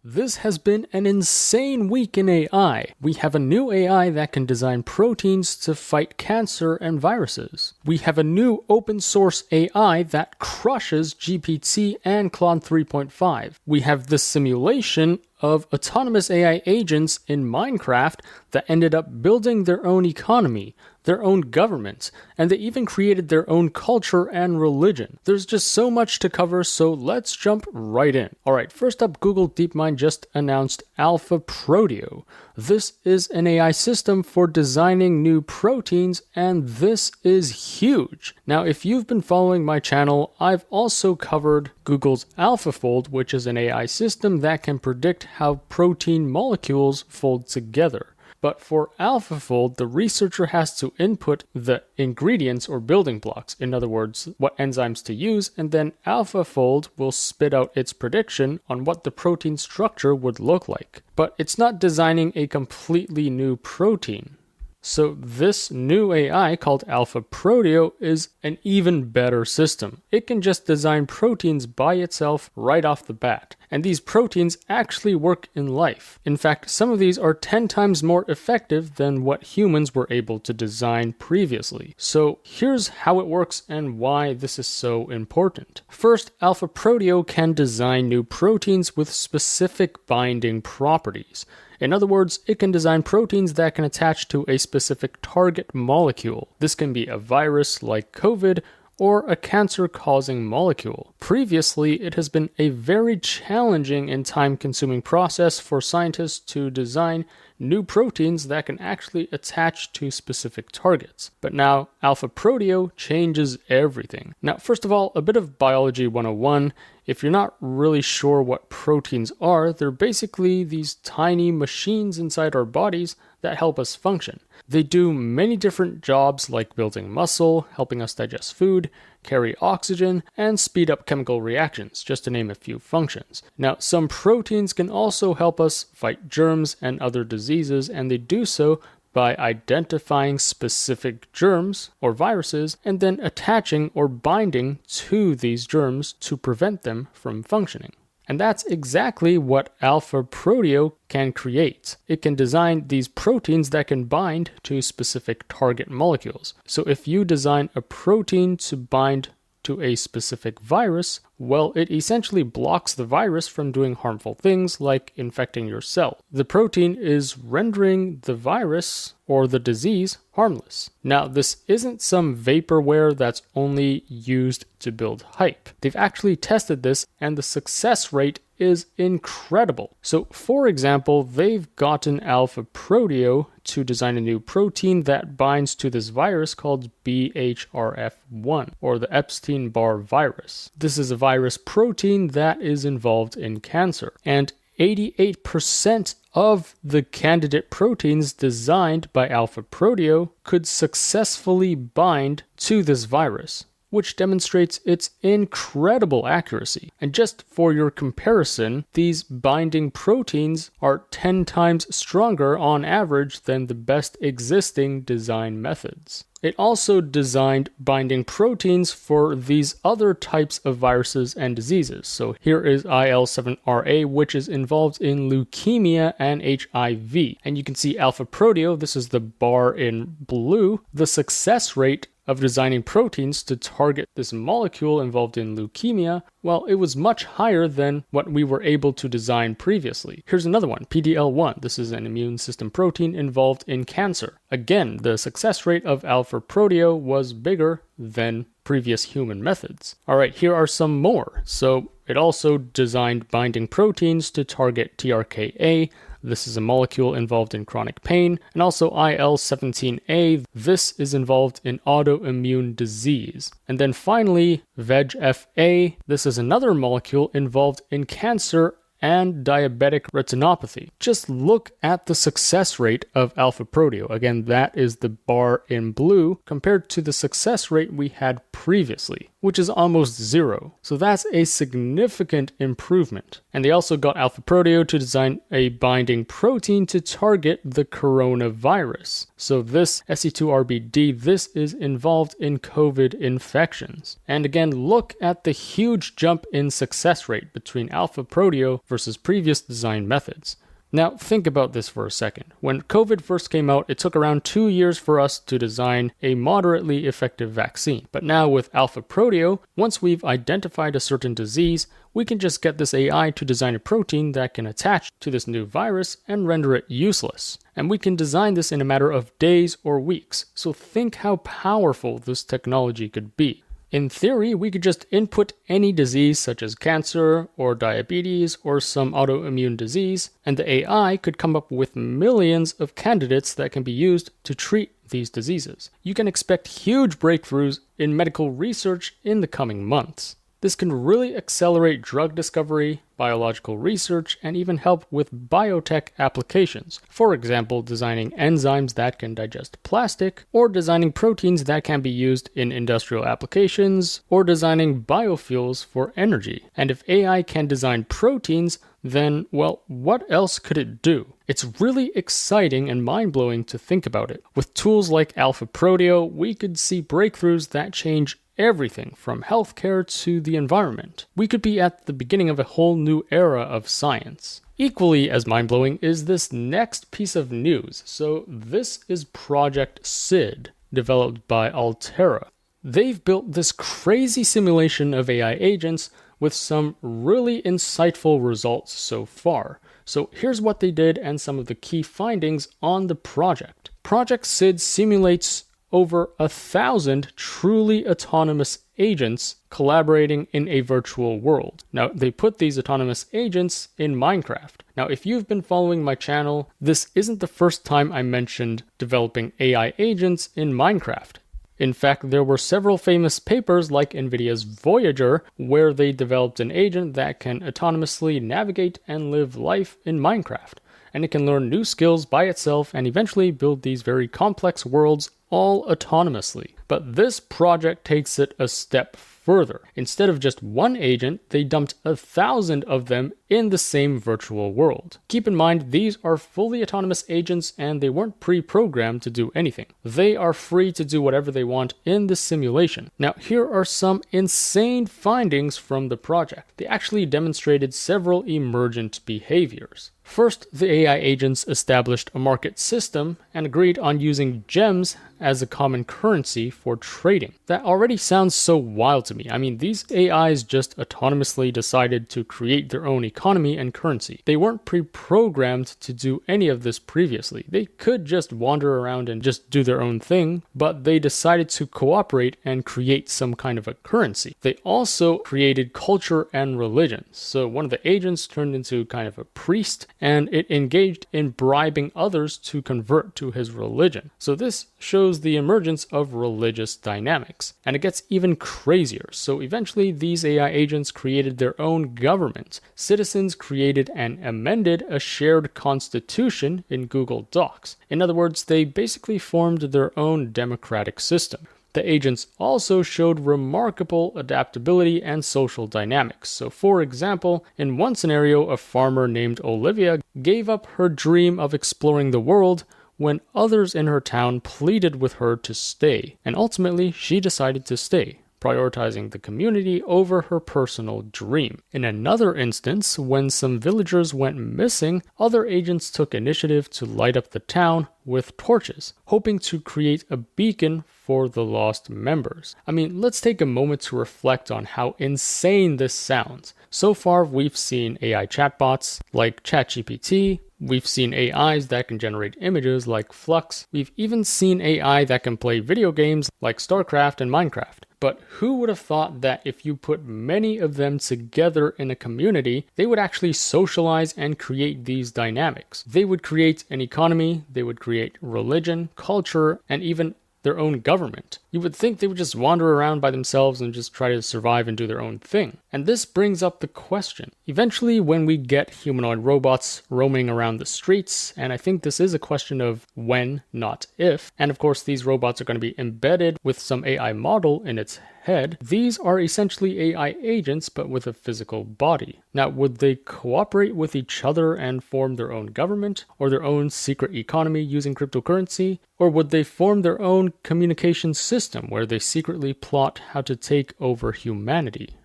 This has been an insane week in AI. We have a new AI that can design proteins to fight cancer and viruses. We have a new open source AI that crushes GPT and Claude 3.5. We have the simulation of autonomous AI agents in Minecraft that ended up building their own economy, their own government, and they even created their own culture and religion. There's just so much to cover, so let's jump right in. Alright, first up, Google DeepMind just announced Alphaproteo. This is an AI system for designing new proteins, and this is huge. Now, if you've been following my channel, I've also covered Google's AlphaFold, which is an AI system that can predict how protein molecules fold together. But for AlphaFold, the researcher has to input the ingredients or building blocks, in other words, what enzymes to use, and then AlphaFold will spit out its prediction on what the protein structure would look like. But it's not designing a completely new protein. So this new AI called Alphaproteo is an even better system. It can just design proteins by itself right off the bat. And these proteins actually work in life. In fact, some of these are 10 times more effective than what humans were able to design previously. So here's how it works and why this is so important. First, Alphaproteo can design new proteins with specific binding properties. In other words, it can design proteins that can attach to a specific target molecule. This can be a virus like COVID or a cancer-causing molecule. Previously, it has been a very challenging and time-consuming process for scientists to design new proteins that can actually attach to specific targets. But now, Alphaproteo changes everything. Now, first of all, a bit of Biology 101. If you're not really sure what proteins are, they're basically these tiny machines inside our bodies that help us function. They do many different jobs like building muscle, helping us digest food, carry oxygen, and speed up chemical reactions, just to name a few functions. Now, some proteins can also help us fight germs and other diseases, and they do so by identifying specific germs or viruses and then attaching or binding to these germs to prevent them from functioning. And that's exactly what Alphaproteo can create. It can design these proteins that can bind to specific target molecules. So if you design a protein to bind to a specific virus, well, it essentially blocks the virus from doing harmful things like infecting your cell. The protein is rendering the virus or the disease harmless. Now, this isn't some vaporware that's only used to build hype. They've actually tested this, and the success rate is incredible. So, for example, they've gotten Alphaproteo to design a new protein that binds to this virus called BHRF1, or the Epstein-Barr virus. This is a virus protein that is involved in cancer, and 88% of the candidate proteins designed by Alphaproteo could successfully bind to this virus, which demonstrates its incredible accuracy. And just for your comparison, these binding proteins are 10 times stronger on average than the best existing design methods. It also designed binding proteins for these other types of viruses and diseases. So here is IL-7RA, which is involved in leukemia and HIV. And you can see Alphaproteo, this is the bar in blue, the success rate of designing proteins to target this molecule involved in leukemia, well, it was much higher than what we were able to design previously. Here's another one, PDL1. This is an immune system protein involved in cancer. Again, the success rate of Alphaproteo was bigger than previous human methods. Alright, here are some more. So it also designed binding proteins to target TRKA. This is a molecule involved in chronic pain, and also IL-17A. This is involved in autoimmune disease. And then finally, VEGF-A. This is another molecule involved in cancer and diabetic retinopathy. Just look at the success rate of Alphaproteo. Again, that is the bar in blue compared to the success rate we had previously, which is almost zero. So that's a significant improvement. And they also got Alphaproteo to design a binding protein to target the coronavirus. So this SE2RBD, this is involved in COVID infections. And again, look at the huge jump in success rate between Alphaproteo versus previous design methods. Now, think about this for a second. When COVID first came out, it took around 2 years for us to design a moderately effective vaccine. But now with Alphaproteo, once we've identified a certain disease, we can just get this AI to design a protein that can attach to this new virus and render it useless. And we can design this in a matter of days or weeks. So think how powerful this technology could be. In theory, we could just input any disease such as cancer or diabetes or some autoimmune disease, and the AI could come up with millions of candidates that can be used to treat these diseases. You can expect huge breakthroughs in medical research in the coming months. This can really accelerate drug discovery, biological research, and even help with biotech applications. For example, designing enzymes that can digest plastic, or designing proteins that can be used in industrial applications, or designing biofuels for energy. And if AI can design proteins, then, well, what else could it do? It's really exciting and mind-blowing to think about it. With tools like Alphaproteo, we could see breakthroughs that change everything from healthcare to the environment. We could be at the beginning of a whole new era of science. Equally as mind-blowing is this next piece of news. So this is Project SID, developed by Altera. They've built this crazy simulation of AI agents with some really insightful results so far. So here's what they did and some of the key findings on the project. Project SID simulates over 1,000 truly autonomous agents collaborating in a virtual world. Now, they put these autonomous agents in Minecraft. Now, if you've been following my channel, this isn't the first time I mentioned developing AI agents in Minecraft. In fact, there were several famous papers like NVIDIA's Voyager, where they developed an agent that can autonomously navigate and live life in Minecraft. And it can learn new skills by itself and eventually build these very complex worlds all autonomously. But this project takes it a step further. Instead of just one agent, they dumped 1,000 of them in the same virtual world. Keep in mind, these are fully autonomous agents and they weren't pre-programmed to do anything. They are free to do whatever they want in this simulation. Now, here are some insane findings from the project. They actually demonstrated several emergent behaviors. First, the AI agents established a market system and agreed on using gems as a common currency for trading. That already sounds so wild to me. I mean, these AIs just autonomously decided to create their own economy and currency. They weren't pre-programmed to do any of this previously. They could just wander around and just do their own thing, but they decided to cooperate and create some kind of a currency. They also created culture and religion. So one of the agents turned into kind of a priest, and it engaged in bribing others to convert to his religion. So this shows the emergence of religious dynamics. And it gets even crazier. So eventually these AI agents created their own government. Citizens created and amended a shared constitution in Google Docs. In other words, they basically formed their own democratic system. The agents also showed remarkable adaptability and social dynamics. So for example, in one scenario, a farmer named Olivia gave up her dream of exploring the world when others in her town pleaded with her to stay. And ultimately, she decided to stay, prioritizing the community over her personal dream. In another instance, when some villagers went missing, other agents took initiative to light up the town with torches, hoping to create a beacon for the lost members. I mean, let's take a moment to reflect on how insane this sounds. So far, we've seen AI chatbots like ChatGPT. We've seen AIs that can generate images like Flux. We've even seen AI that can play video games like StarCraft and Minecraft. But who would have thought that if you put many of them together in a community, they would actually socialize and create these dynamics? They would create an economy, they would create religion, culture, and even their own government. You would think they would just wander around by themselves and just try to survive and do their own thing. And this brings up the question. Eventually, when we get humanoid robots roaming around the streets, and I think this is a question of when, not if, and of course these robots are going to be embedded with some AI model in its head, these are essentially AI agents but with a physical body. Now, would they cooperate with each other and form their own government or their own secret economy using cryptocurrency? Or would they form their own communication system where they secretly plot how to take over humanity?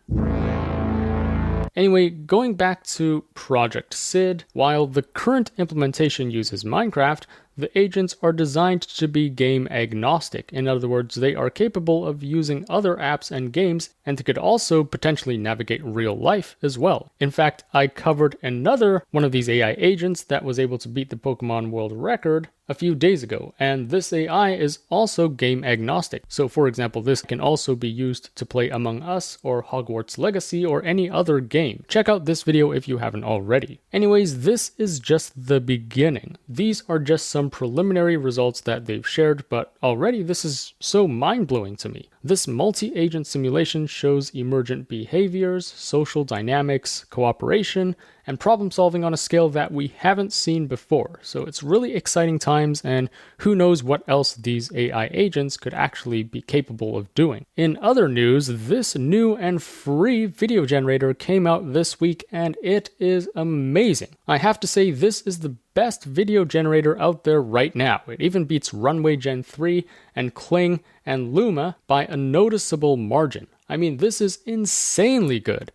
Anyway, going back to Project Sid, while the current implementation uses Minecraft, the agents are designed to be game agnostic. In other words, they are capable of using other apps and games, and they could also potentially navigate real life as well. In fact, I covered another one of these AI agents that was able to beat the Pokemon world record a few days ago, and this AI is also game agnostic. So for example, this can also be used to play Among Us or Hogwarts Legacy or any other game. Check out this video if you haven't already. Anyways, this is just the beginning. These are just some preliminary results that they've shared, but already this is so mind-blowing to me. This multi-agent simulation shows emergent behaviors, social dynamics, cooperation, and problem solving on a scale that we haven't seen before. So it's really exciting times, and who knows what else these AI agents could actually be capable of doing. In other news, this new and free video generator came out this week, and it is amazing. I have to say, this is the best video generator out there right now. It even beats Runway Gen 3 and Kling and Luma by a noticeable margin. I mean, this is insanely good.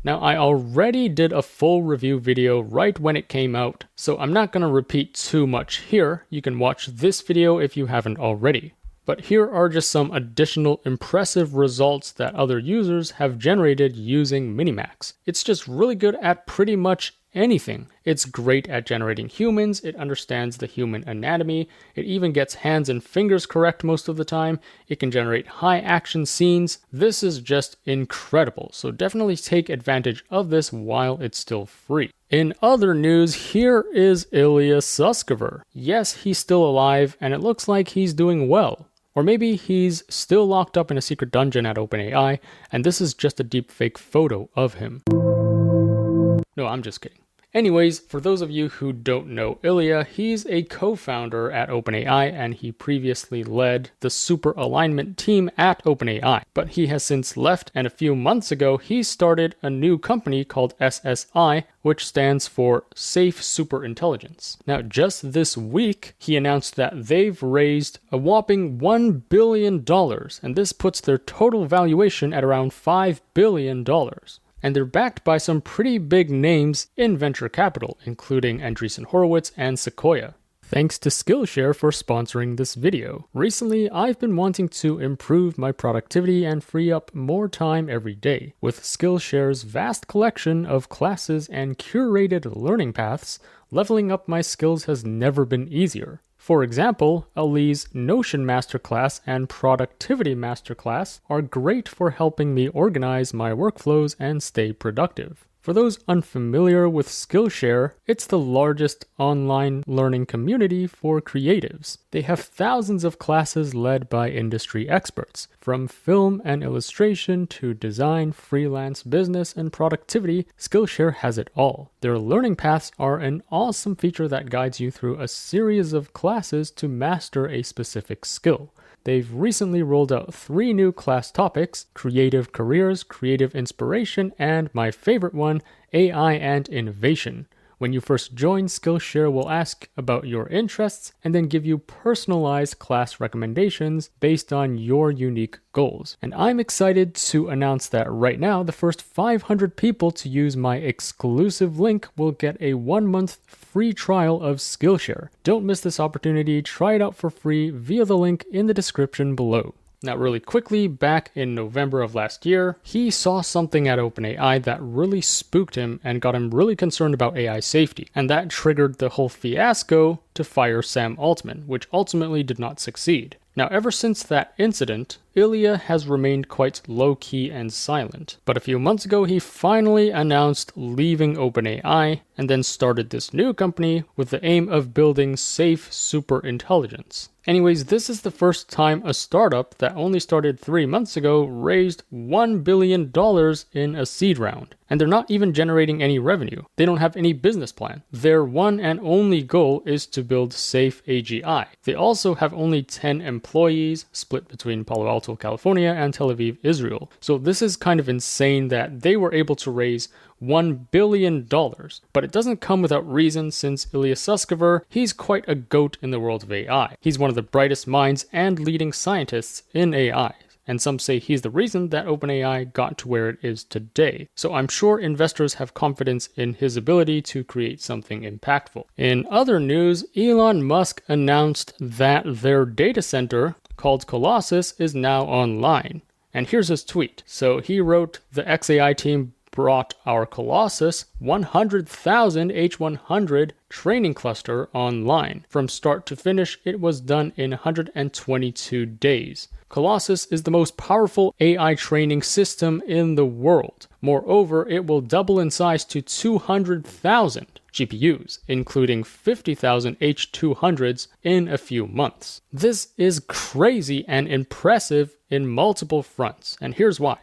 Now, I already did a full review video right when it came out, so I'm not going to repeat too much here. You can watch this video if you haven't already. But here are just some additional impressive results that other users have generated using Minimax. It's just really good at pretty much anything. It's great at generating humans, it understands the human anatomy, it even gets hands and fingers correct most of the time, it can generate high action scenes. This is just incredible, so definitely take advantage of this while it's still free. In other news, here is Ilya Sutskever. Yes, he's still alive, and it looks like he's doing well. Or maybe he's still locked up in a secret dungeon at OpenAI, and this is just a deepfake photo of him. No, I'm just kidding. Anyways, for those of you who don't know Ilya, he's a co-founder at OpenAI, and he previously led the super alignment team at OpenAI. But he has since left, and a few months ago, he started a new company called SSI, which stands for Safe Superintelligence. Now, just this week, he announced that they've raised a whopping $1 billion, and this puts their total valuation at around $5 billion. And they're backed by some pretty big names in venture capital, including Andreessen Horowitz and Sequoia. Thanks to Skillshare for sponsoring this video. Recently, I've been wanting to improve my productivity and free up more time every day. With Skillshare's vast collection of classes and curated learning paths, leveling up my skills has never been easier. For example, Ali's Notion Masterclass and Productivity Masterclass are great for helping me organize my workflows and stay productive. For those unfamiliar with Skillshare, it's the largest online learning community for creatives. They have thousands of classes led by industry experts, from film and illustration to design, freelance, business, and productivity. Skillshare has it all. Their learning paths are an awesome feature that guides you through a series of classes to master a specific skill. They've recently rolled out 3 new class topics: creative careers, creative inspiration, and my favorite one, AI and innovation. When you first join, Skillshare will ask about your interests and then give you personalized class recommendations based on your unique goals. And I'm excited to announce that right now, the first 500 people to use my exclusive link will get a 1-month free trial of Skillshare. Don't miss this opportunity. Try it out for free via the link in the description below. Now, really quickly, back in November of last year, he saw something at OpenAI that really spooked him and got him really concerned about AI safety. And that triggered the whole fiasco to fire Sam Altman, which ultimately did not succeed. Now, ever since that incident, Ilya has remained quite low-key and silent. But a few months ago, he finally announced leaving OpenAI and then started this new company with the aim of building safe superintelligence. Anyways, this is the first time a startup that only started 3 months ago raised $1 billion in a seed round. And they're not even generating any revenue. They don't have any business plan. Their one and only goal is to build safe AGI. They also have only 10 employees, split between Palo Alto, California, and Tel Aviv, Israel. So this is kind of insane that they were able to raise $1 billion. But it doesn't come without reason, since Ilya Sutskever, he's quite a goat in the world of AI. He's one of the brightest minds and leading scientists in AI. and some say he's the reason that OpenAI got to where it is today. So I'm sure investors have confidence in his ability to create something impactful. In other news, Elon Musk announced that their data center called Colossus is now online. And here's his tweet. So he wrote, "The XAI team brought our Colossus 100,000 H100 training cluster online. From start to finish, it was done in 122 days. Colossus is the most powerful AI training system in the world. Moreover, it will double in size to 200,000 GPUs, including 50,000 H200s in a few months." This is crazy and impressive in multiple fronts, and here's why.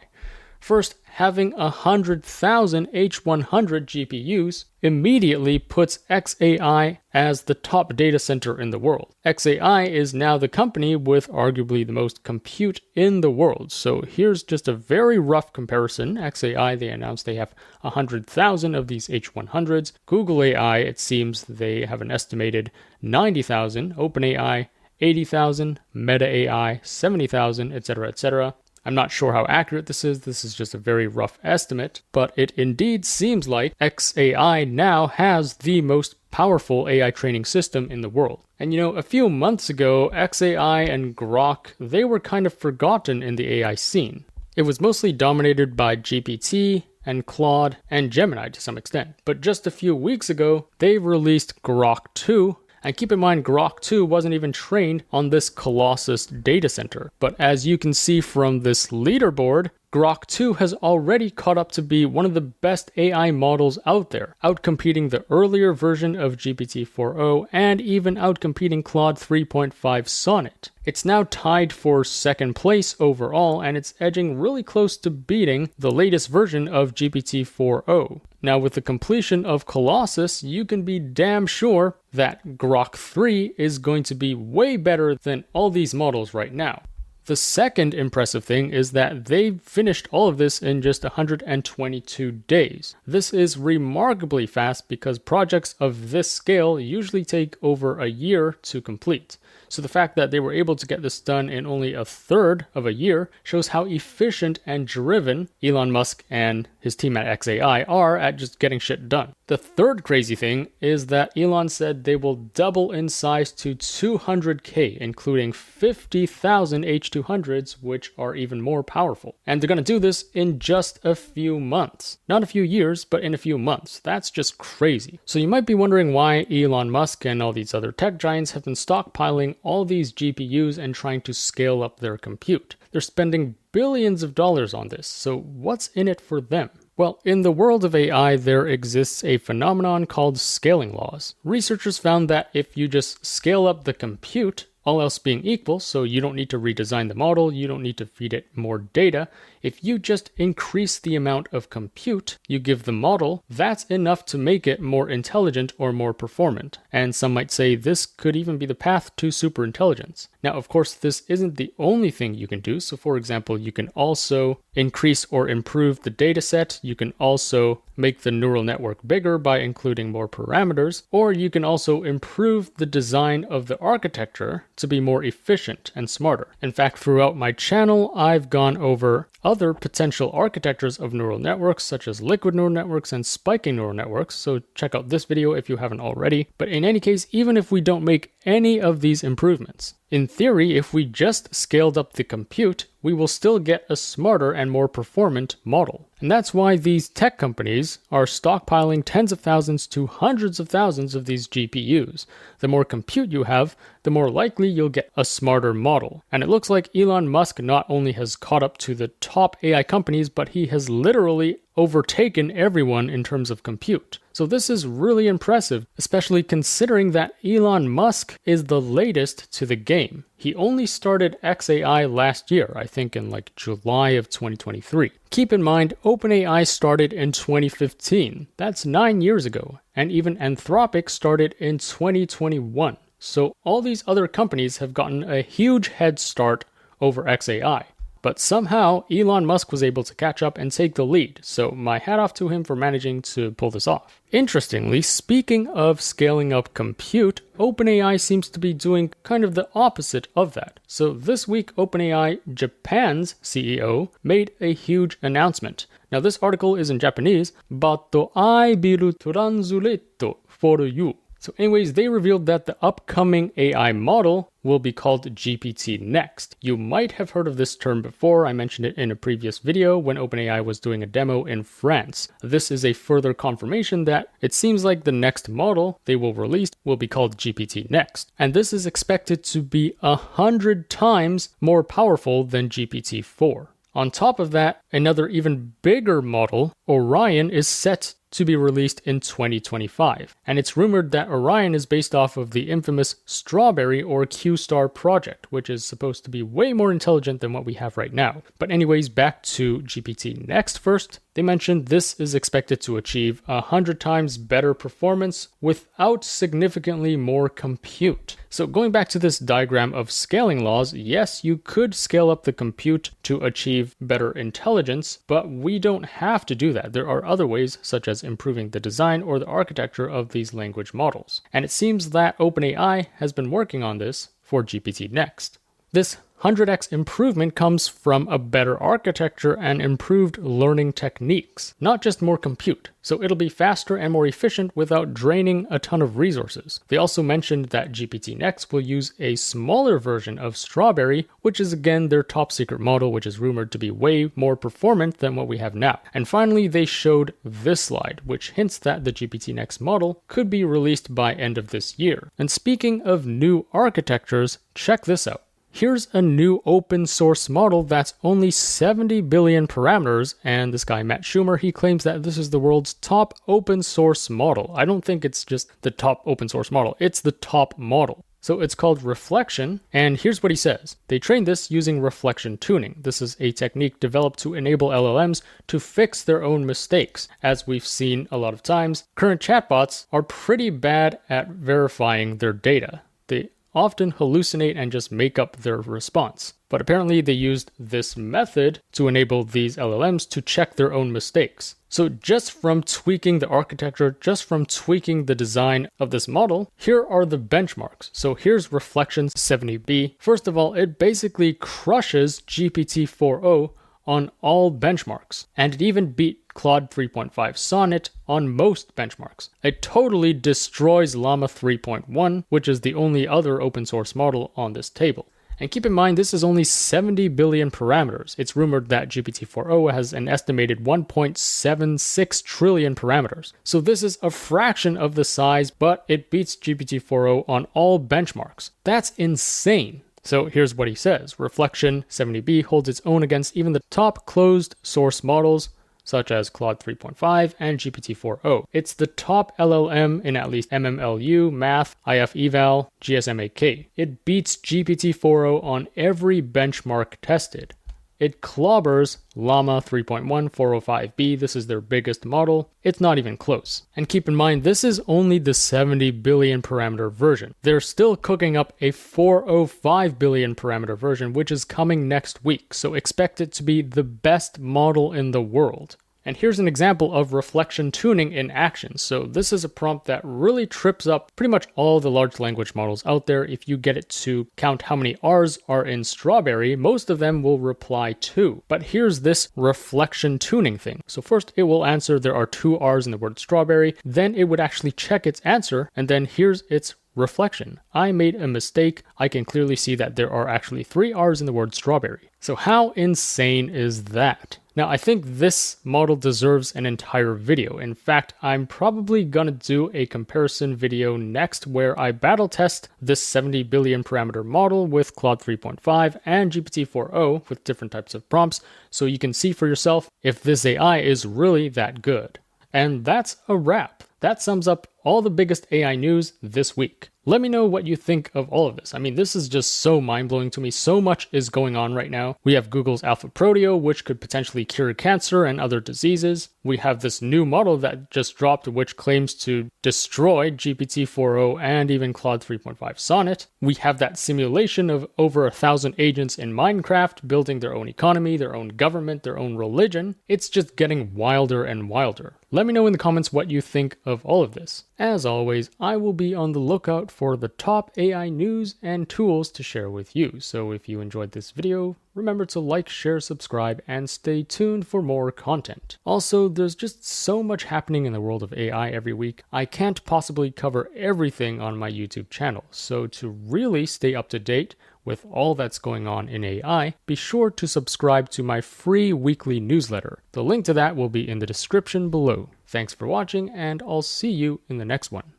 First, having 100,000 H100 GPUs immediately puts XAI as the top data center in the world. XAI is now the company with arguably the most compute in the world. So here's just a very rough comparison. XAI, they announced they have 100,000 of these H100s. Google AI, it seems they have an estimated 90,000. OpenAI, 80,000. Meta AI, 70,000, etc., etc. I'm not sure how accurate this is. This is just a very rough estimate, but it indeed seems like XAI now has the most powerful AI training system in the world. And a few months ago, XAI and Grok, they were kind of forgotten in the AI scene. It was mostly dominated by GPT and Claude and Gemini to some extent. But just a few weeks ago, they released Grok 2. And keep in mind, Grok 2 wasn't even trained on this Colossus data center. But as you can see from this leaderboard, Grok 2 has already caught up to be one of the best AI models out there, outcompeting the earlier version of GPT-4o and even outcompeting Claude 3.5 Sonnet. It's now tied for second place overall, and it's edging really close to beating the latest version of GPT-4o. Now, with the completion of Colossus, you can be damn sure that Grok 3 is going to be way better than all these models right now. The second impressive thing is that they finished all of this in just 122 days. This is remarkably fast because projects of this scale usually take over a year to complete. So the fact that they were able to get this done in only a third of a year shows how efficient and driven Elon Musk and his team at XAI are at just getting shit done. The third crazy thing is that Elon said they will double in size to 200K, including 50,000 H200s, which are even more powerful. And they're going to do this in just a few months. Not a few years, but in a few months. That's just crazy. So you might be wondering why Elon Musk and all these other tech giants have been stockpiling all these GPUs and trying to scale up their compute. They're spending billions of dollars on this, so what's in it for them? Well, in the world of AI, there exists a phenomenon called scaling laws. Researchers found that if you just scale up the compute, all else being equal, so you don't need to redesign the model, you don't need to feed it more data. If you just increase the amount of compute you give the model, that's enough to make it more intelligent or more performant. And some might say this could even be the path to superintelligence. Now, of course, this isn't the only thing you can do. So for example, you can also increase or improve the data set. You can also make the neural network bigger by including more parameters, or you can also improve the design of the architecture to be more efficient and smarter. In fact, throughout my channel, I've gone over other potential architectures of neural networks, such as liquid neural networks and spiking neural networks, so check out this video if you haven't already. But in any case, even if we don't make any of these improvements, in theory, if we just scaled up the compute, we will still get a smarter and more performant model. And that's why these tech companies are stockpiling tens of thousands to hundreds of thousands of these GPUs. The more compute you have, the more likely you'll get a smarter model. And it looks like Elon Musk not only has caught up to the top AI companies, but he has literally overtaken everyone in terms of compute. So this is really impressive, especially considering that Elon Musk is the latest to the game. He only started XAI last year, I think in like July of 2023. Keep in mind, OpenAI started in 2015. That's 9 years ago. And even Anthropic started in 2021. So all these other companies have gotten a huge head start over XAI. But somehow, Elon Musk was able to catch up and take the lead, so my hat off to him for managing to pull this off. Interestingly, speaking of scaling up compute, OpenAI seems to be doing kind of the opposite of that. So this week, OpenAI Japan's CEO made a huge announcement. Now this article is in Japanese, but I will translate for you. So anyways, they revealed that the upcoming AI model will be called GPT-Next. You might have heard of this term before. I mentioned it in a previous video when OpenAI was doing a demo in France. This is a further confirmation that it seems like the next model they will release will be called GPT-Next. And this is expected to be 100 times more powerful than GPT-4. On top of that, another even bigger model, Orion, is set to be released in 2025. And it's rumored that Orion is based off of the infamous Strawberry or Q-Star project, which is supposed to be way more intelligent than what we have right now. But anyways, back to GPT-Next first. They mentioned this is expected to achieve 100 times better performance without significantly more compute. So going back to this diagram of scaling laws, yes, you could scale up the compute to achieve better intelligence, but we don't have to do that. There are other ways, such as improving the design or the architecture of these language models. And it seems that OpenAI has been working on this for GPT-Next. This 100x improvement comes from a better architecture and improved learning techniques, not just more compute. So it'll be faster and more efficient without draining a ton of resources. They also mentioned that GPT-Next will use a smaller version of Strawberry, which is again their top secret model, which is rumored to be way more performant than what we have now. And finally, they showed this slide, which hints that the GPT-Next model could be released by end of this year. And speaking of new architectures, check this out. Here's a new open source model that's only 70 billion parameters, and this guy Matt Schumer, he claims that this is the world's top open source model. I don't think it's just the top open source model, it's the top model. So it's called Reflection, and here's what he says. They trained this using reflection tuning. This is a technique developed to enable LLMs to fix their own mistakes. As we've seen a lot of times, current chatbots are pretty bad at verifying their data. They often hallucinate and just make up their response. But apparently they used this method to enable these LLMs to check their own mistakes. So just from tweaking the architecture, just from tweaking the design of this model, here are the benchmarks. So here's Reflection 70B. First of all, it basically crushes GPT-4o on all benchmarks, and it even beat Claude 3.5 Sonnet on most benchmarks. It totally destroys Llama 3.1, which is the only other open source model on this table. And keep in mind, this is only 70 billion parameters. It's rumored that GPT-4o has an estimated 1.76 trillion parameters. So this is a fraction of the size, but it beats GPT-4o on all benchmarks. That's insane. So here's what he says. Reflection 70B holds its own against even the top closed source models, such as Claude 3.5 and GPT-4o. It's the top LLM in at least MMLU, Math, IF Eval, GSMAK. It beats GPT-4o on every benchmark tested. It clobbers Llama 3.1 405B. This is their biggest model. It's not even close. And keep in mind, this is only the 70 billion parameter version. They're still cooking up a 405 billion parameter version, which is coming next week. So expect it to be the best model in the world. And here's an example of reflection tuning in action. So this is a prompt that really trips up pretty much all the large language models out there. If you get it to count how many R's are in Strawberry, most of them will reply 2. But here's this reflection tuning thing. So first it will answer there are 2 R's in the word strawberry. Then it would actually check its answer. And then here's its reflection. I made a mistake. I can clearly see that there are actually 3 R's in the word strawberry. So how insane is that? Now, I think this model deserves an entire video. In fact, I'm probably gonna do a comparison video next where I battle test this 70 billion parameter model with Claude 3.5 and GPT-4o with different types of prompts, so you can see for yourself if this AI is really that good. And that's a wrap. That sums up all the biggest AI news this week. Let me know what you think of all of this. I mean, this is just so mind-blowing to me. So much is going on right now. We have Google's Alphaproteo, which could potentially cure cancer and other diseases. We have this new model that just dropped, which claims to destroy GPT-4o and even Claude 3.5 Sonnet. We have that simulation of over 1,000 agents in Minecraft building their own economy, their own government, their own religion. It's just getting wilder and wilder. Let me know in the comments what you think of all of this. As always, I will be on the lookout for the top AI news and tools to share with you. So if you enjoyed this video, remember to like, share, subscribe, and stay tuned for more content. Also, there's just so much happening in the world of AI every week. I can't possibly cover everything on my YouTube channel. So to really stay up to date with all that's going on in AI, be sure to subscribe to my free weekly newsletter. The link to that will be in the description below. Thanks for watching, and I'll see you in the next one.